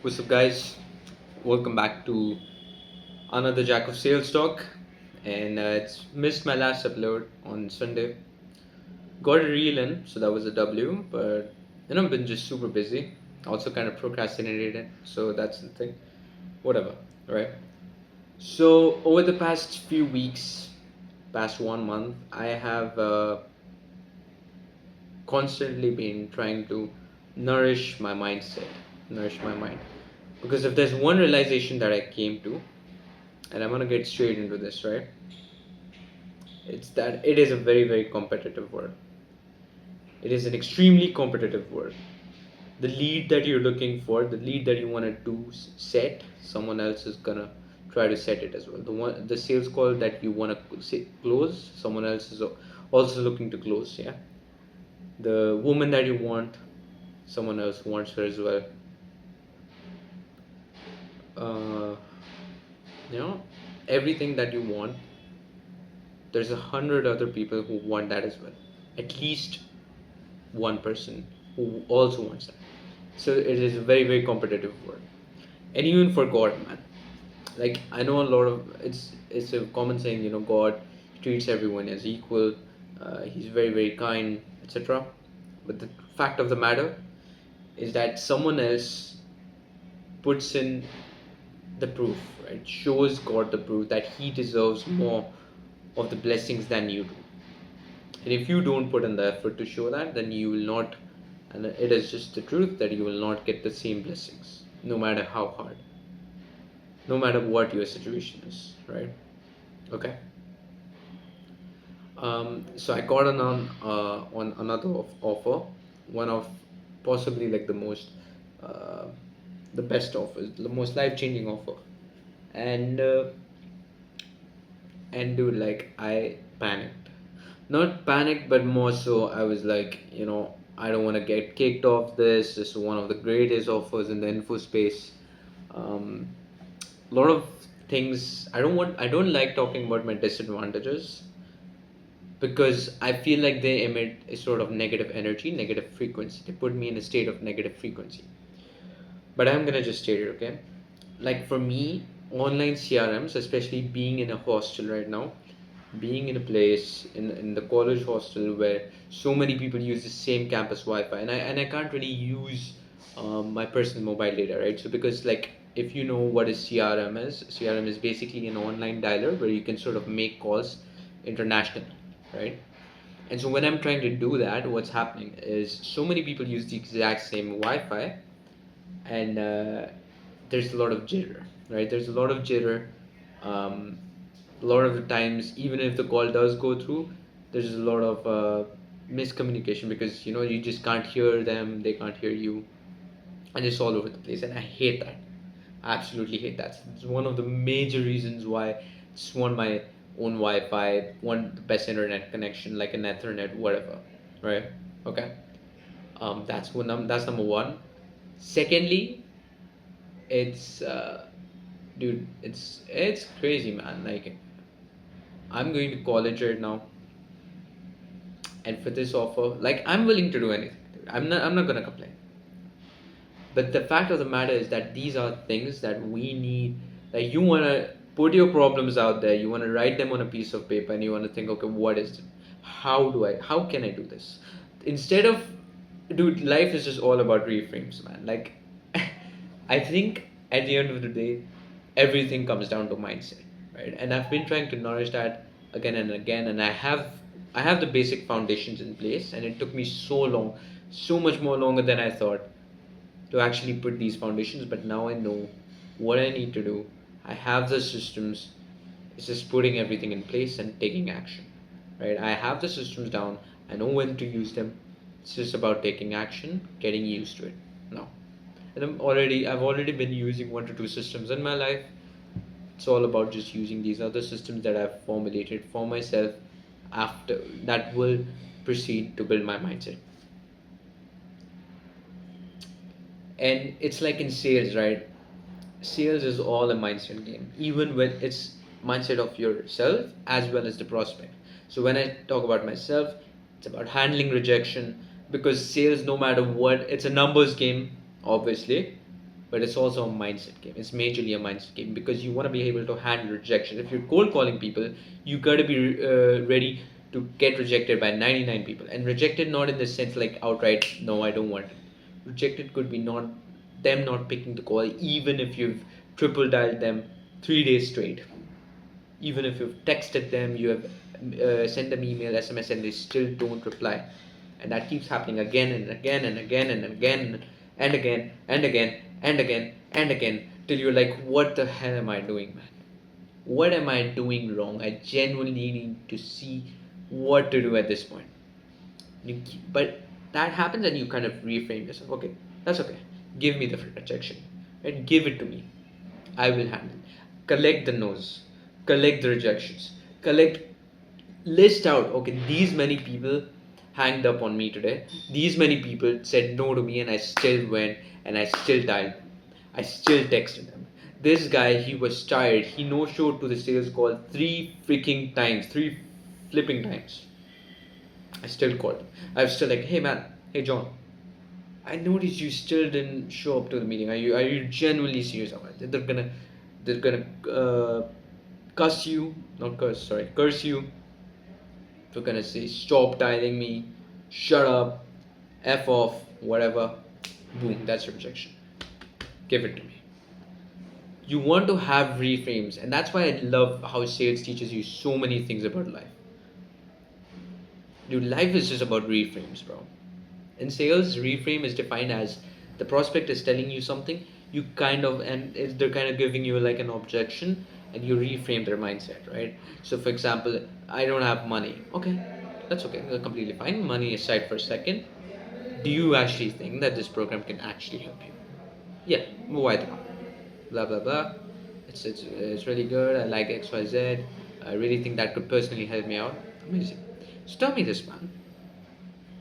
What's up, guys? Welcome back to another Jack of Sales talk. And it's missed my last upload on Sunday. Got a reel in, so that was a W, but been just super busy. Also, kind of procrastinated it, so that's the thing. Whatever, right? So, over the past few weeks, past 1 month, I have constantly been trying to nourish my mindset, nourish my mind. Because if there's one realization that I came to, and I'm gonna get straight into this, right? It's that it is a very, very competitive world. It is an extremely competitive world. The lead that you're looking for, the lead that you want to do set, someone else is gonna try to set it as well. The sales call that you want to close, someone else is also looking to close. Yeah, the woman that you want, someone else wants her as well. Uh, you know, everything that you want, there's 100 other people who want that as well. At least one person who also wants that. So it is a very, very competitive world. And even for God, man. Like I know a lot of it's a common saying, God treats everyone as equal. He's very, very kind, etc. But the fact of the matter is that someone else puts in the proof, right? Shows God the proof that He deserves more of the blessings than you do. And if you don't put in the effort to show that, then you will not, and it is just the truth that you will not get the same blessings, no matter how hard, no matter what your situation is, right? Okay. So I got on another offer, one of possibly like uh, the best offers, the most life changing offer, and dude, like I panicked. Not panicked, but more so I was like, I don't want to get kicked off this. This is one of the greatest offers in the info space. Um, a lot of things I don't like talking about my disadvantages because I feel like they emit a sort of negative energy, negative frequency. They put me in a state of negative frequency. But I'm gonna just state it, okay? Like for me, online CRMs, especially being in a hostel right now, being in a place in the college hostel where so many people use the same campus Wi-Fi, and I can't really use my personal mobile data, right? So because like if you know what is CRM is basically an online dialer where you can sort of make calls international, right? And so when I'm trying to do that, what's happening is so many people use the exact same Wi-Fi, and there's a lot of jitter, right? There's a lot of jitter. Um, a lot of the times, even if the call does go through, there's a lot of miscommunication because you just can't hear them, they can't hear you, and it's all over the place. And I hate that. I absolutely hate that. It's one of the major reasons why I just want my own Wi-Fi, want the best internet connection, like an Ethernet, whatever, right? Okay. That's number one. Secondly, it's dude, it's crazy, man. Like I'm going to college right now, and for this offer, like I'm willing to do anything, dude. I'm not gonna complain. But the fact of the matter is that these are things that we need. Like you wanna put your problems out there, you wanna write them on a piece of paper, and you wanna think, okay, what is it? How can I do this? Instead of, dude, life is just all about reframes, man. Like I think at the end of the day, everything comes down to mindset, right? And I've been trying to nourish that again and again, and I have the basic foundations in place, and it took me so long, so much more longer than I thought to actually put these foundations. But now I know what I need to do. I have the systems. It's just putting everything in place and taking action, right? I have the systems down. I know when to use them. It's just about taking action, getting used to it now. And I've already been using one to two systems in my life. It's all about just using these other systems that I've formulated for myself after that will proceed to build my mindset. And it's like in sales, right? Sales is all a mindset game, even when it's mindset of yourself as well as the prospect. So when I talk about myself, it's about handling rejection, because sales, no matter what, it's a numbers game, obviously, but it's also a mindset game. It's majorly a mindset game because you want to be able to handle rejection. If you're cold calling people, you got to be ready to get rejected by 99 people, and rejected not in the sense like outright no, I don't want it. Rejected could be not them not picking the call, even if you've triple dialed them 3 days straight, even if you've texted them, you have sent them email, SMS, and they still don't reply, and that keeps happening again and again and again and again and again and again and again and again till you're like, what the hell am I doing, man? What am I doing wrong? I genuinely need to see what to do at this point. But that happens, and you kind of reframe yourself. Okay, that's okay. Give me the rejection, and give it to me. I will handle. Collect the no's, collect the rejections, collect, list out. Okay, these many people hanged up on me today. These many people said no to me, and I still went and I still dialed. I still texted them. This guy, he was tired. He no showed to the sales call 3 freaking times, 3 flipping times. I still called him. I was still like, hey man, hey John, I noticed you still didn't show up to the meeting. Are you genuinely serious about it? They're gonna cuss you, not curse, sorry, curse you. They're gonna say stop dialing me, shut up, f off, whatever. Boom, that's rejection. Give it to me. You want to have reframes, and that's why I love how sales teaches you so many things about life. Dude, life is just about reframes, bro. In sales, reframe is defined as the prospect is telling you something, you kind of, and they're kind of giving you like an objection, and you reframe their mindset, right? So, for example, I don't have money. Okay, that's okay, completely fine. Money aside for a second. Do you actually think that this program can actually help you? Yeah, why not? Blah blah blah. It's really good. I like X Y Z. I really think that could personally help me out. Amazing. So tell me this, man.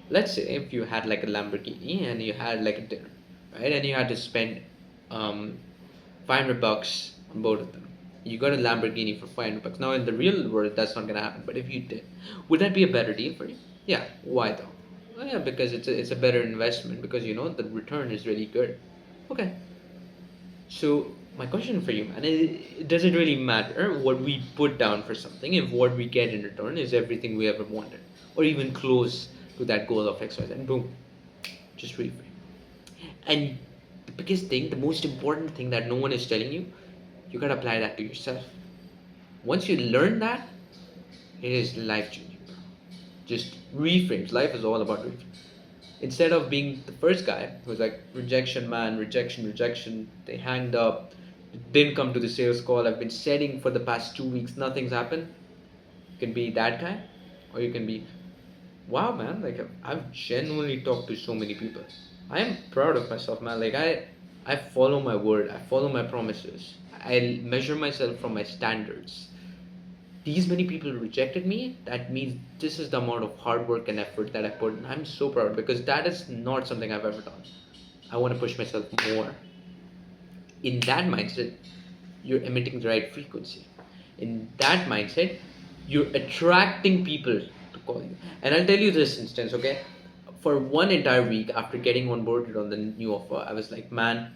Let's say if you had like a Lamborghini and you had like a dinner, right? And you had to spend um, 500 bucks on both of them. You got a Lamborghini for 500 bucks. Now in the real world, that's not gonna happen. But if you did, would that be a better deal for you? Yeah. Why though? Well, yeah, because it's a better investment because you know the return is really good. Okay. So my question for you, man, does it really matter what we put down for something if what we get in return is everything we ever wanted, or even close to that goal of X, Y, Z? And boom, just reframe. And the biggest thing, the most important thing that no one is telling you, you gotta apply that to yourself. Once you learn that, it is life changing. Just reframes. Life is all about reframes. Instead of being the first guy who's like rejection man, rejection, rejection, they hanged up, didn't come to the sales call, I've been setting for the past 2 weeks, nothing's happened. You can be that guy, or you can be, wow man, like I've genuinely talked to so many people. I am proud of myself, man. Like I follow my word, I follow my promises, I measure myself from my standards. These many people rejected me, that means this is the amount of hard work and effort that I put, and I'm so proud because that is not something I've ever done. I want to push myself more. In that mindset, you're emitting the right frequency. In that mindset, you're attracting people to call you. And I'll tell you this instance, okay? For one entire week after getting onboarded on the new offer, I was like, man,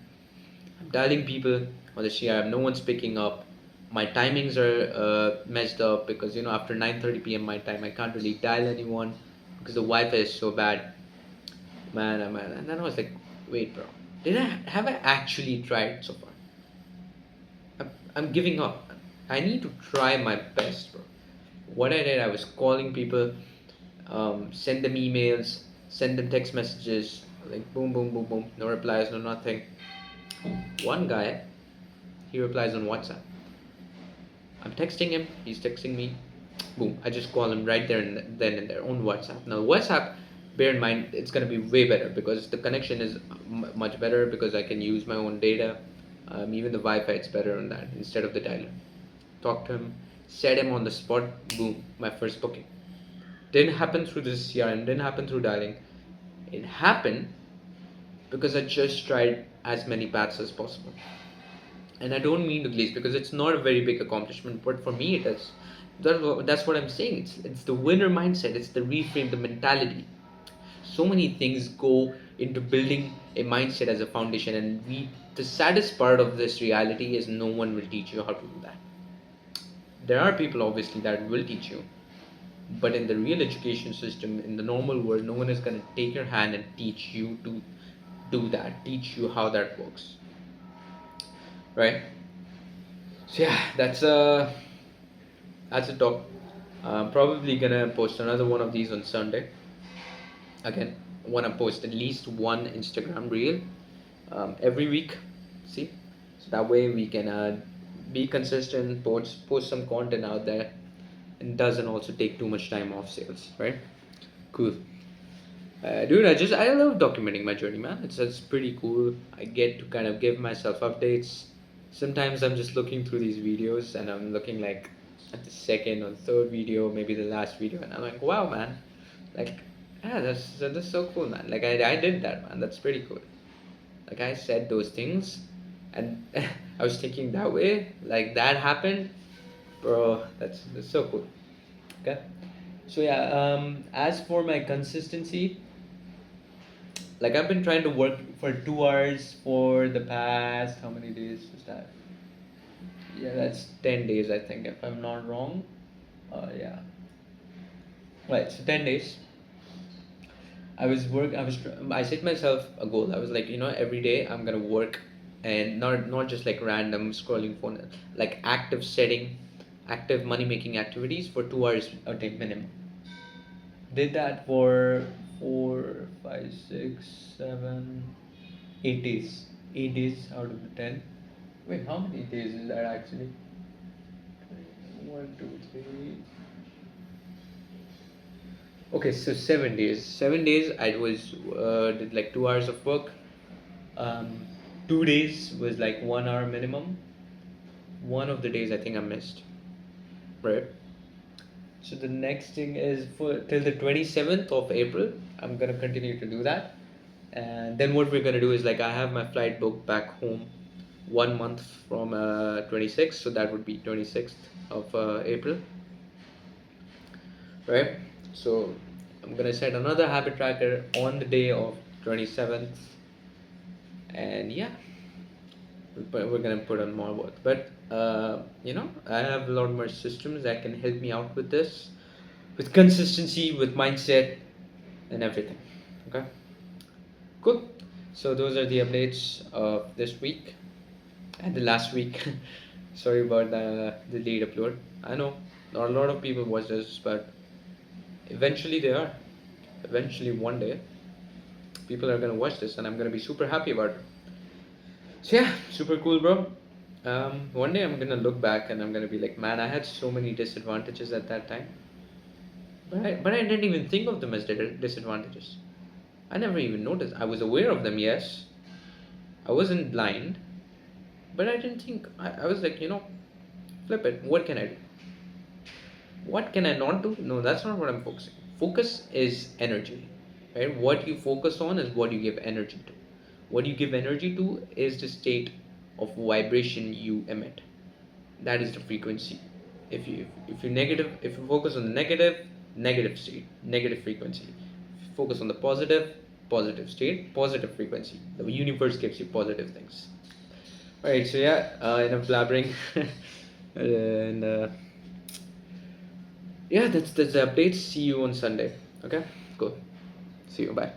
I'm dialing people on the CRM, no one's picking up. My timings are messed up because you know after 9:30 p.m. my time, I can't really dial anyone because the Wi-Fi is so bad. Man. And then I was like, wait, bro, did I have I actually tried so far? I'm giving up. I need to try my best, bro. What I did, I was calling people, send them emails, send them text messages, like boom, boom, boom, boom, no replies, no nothing. One guy, he replies on WhatsApp. I'm texting him, he's texting me. Boom, I just call him right there and then and there on WhatsApp. Now, WhatsApp, bear in mind, it's going to be way better because the connection is much better because I can use my own data. Even the Wi Fi, it's better on that instead of the dialer. Talk to him, set him on the spot, boom, my first booking. Didn't happen through the CRM, didn't happen through dialing. It happened because I just tried as many paths as possible. And I don't mean to glaze because it's not a very big accomplishment, but for me it is. That's what I'm saying. It's the winner mindset. It's the reframe, the mentality. So many things go into building a mindset as a foundation. And the saddest part of this reality is no one will teach you how to do that. There are people obviously that will teach you, but in the real education system, in the normal world, no one is going to take your hand and teach you to do that, teach you how that works, right? So yeah, that's a talk. I'm probably gonna post another one of these on Sunday. Again, want to post at least one Instagram reel every week. See, so that way we can be consistent, post some content out there, and doesn't also take too much time off sales, right? Cool. Dude, I love documenting my journey, man. It's pretty cool. I get to kind of give myself updates. Sometimes I'm just looking through these videos and I'm looking like at the second or third video, maybe the last video, and I'm like, wow, man, like, yeah, that's so cool, man. Like I did that, man. That's pretty cool. Like I said those things, and I was thinking that way. Like that happened, bro. That's so cool. Okay. So yeah, as for my consistency, like I've been trying to work for 2 hours for the past how many days is that? Yeah, that's 10 days I think if I'm not wrong. Yeah, right. So 10 days. I set myself a goal. I was like, every day I'm gonna work, and not just like random scrolling phone, like active money making activities for 2 hours a day minimum. Did that for 4, 5, 6, 7, 8 days. 8 days out of the 10. Wait, how many days is that actually? One, two, three. Okay, so 7 days. 7 days I was did like 2 hours of work. Um, 2 days was like 1 hour minimum. One of the days I think I missed. Right. So the next thing is for till the 27th of April. I'm gonna continue to do that. And then what we're gonna do is like I have my flight booked back home 1 month from 26th, so that would be 26th of April, right? So I'm gonna set another habit tracker on the day of 27th, and yeah, we're gonna put on more work. But I have a lot more systems that can help me out with this, with consistency, with mindset, and everything. Okay, cool. So those are the updates of this week and the last week. Sorry about the late upload. I know not a lot of people watch this, but eventually they are. Eventually, one day, people are gonna watch this, and I'm gonna be super happy about it. So yeah, super cool, bro. One day I'm gonna look back and I'm gonna be like, man, I had so many disadvantages at that time, but I didn't even think of them as disadvantages. I never even noticed. I was aware of them, yes. I wasn't blind, but I didn't think. I was like, flip it. What can I do? What can I not do? No, that's not what I'm focusing. Focus is energy, right? What you focus on is what you give energy to. What you give energy to is the state of vibration you emit. That is the frequency. If you focus on the negative state, negative frequency. If you focus on the positive state, positive frequency. The universe gives you positive things. All right, so yeah, enough blabbering, and yeah, that's the update. See you on Sunday. Okay, cool. See you. Bye.